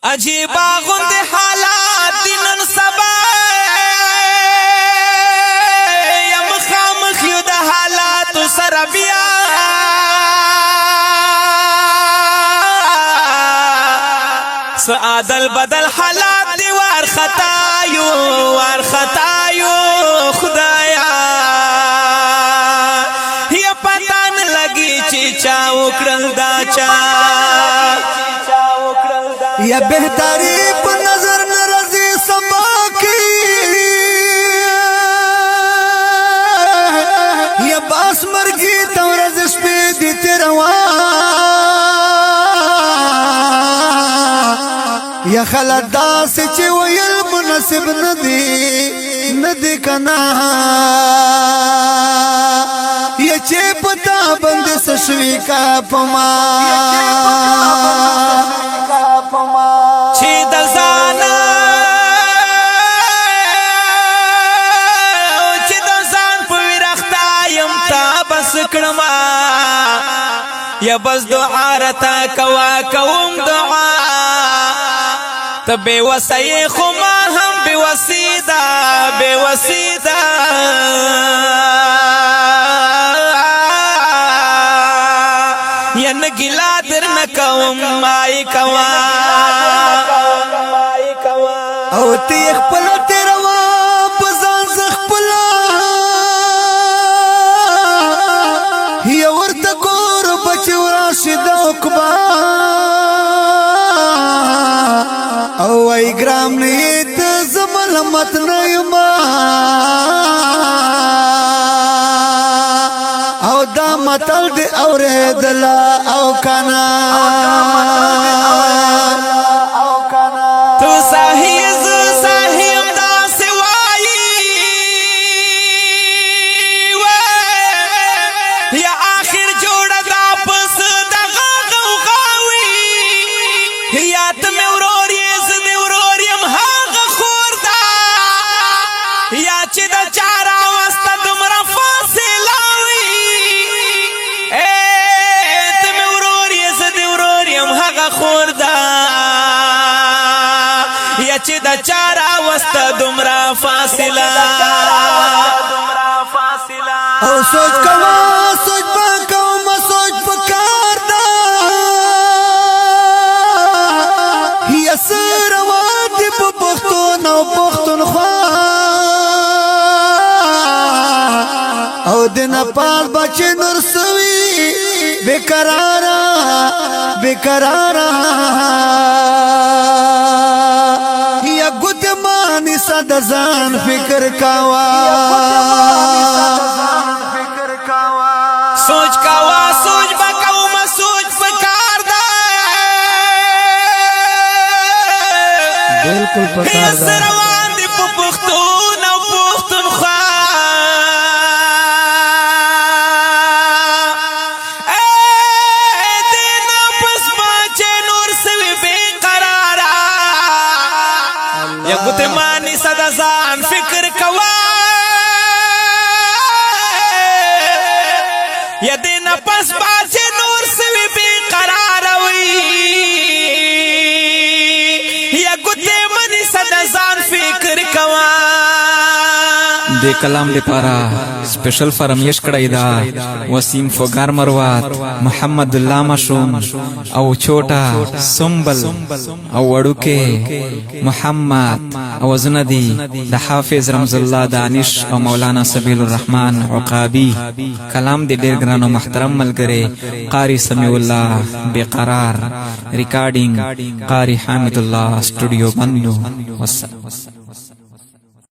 عجیبا غند حالات دینن سبا یم خامخ یو د حالات سره بیا عدل بدل حالات دی وار خطایو خدایا یا پتا نه لګی چې چا وکړل دا چا یا بهتري په نظر ناراضي سما کی یا باس مرګي تورز شپې دي تیروا یا خلک داسې چې ویل مناسب ندی کنا یا چې پتا بند سشوي کا پما چې د ځان په ورختا يم تا بس کړما یا بس دعا رتا کوا کوم دعا تبه وسای خو ما هم به وسیدا یا نګلا در نکوم مای کوا او تی خپل تیروا بزان خپل یا ورته ګور بچو راشد وکبا او ای ګرام نیت زملمت نیما او دا متل دی اوریدلا او کنا تو صحیح دا سوایی یا آخر جوڑ دا پس دغا غوغاوی یا تم یا چې د چارا واسطه دمرا فاصلاوي ته مې ورور یې زه دې ورور یم هغه خور ده یا چې د چارا واسطه دمرا فاصله او سوچ کوا سوچ با کوم سوچ پکار ده یا سر واد په پختون او پختونخوا او دنا پال بچ نور سوي بیقرارا یا ګد مانی صد ځان فکر کاوا سوچ با کوم سوچ پکار ده بالکل پکار ده روان دی په پختون او پختونخوا یا ګوت مانی صدا ځان فکر کوا یا دین پس باچ نور سوي بے قرار وي یا ګوت مانی صدا ځان فکر کوا د کلام لپاره سپیشل فرمیش کړی دا وسیم فوګار مروات محمد الله مشوم او چوټا سنبل او وړوکه محمد او زندي د حافظ رمز الله دانش او مولانا سبیل الرحمن عقابی کلام د ډیر ګران او محترم ملګری قاری سمیع الله بیقرار ریکارډینګ قاری حامد الله سټوډیو بندو والسلام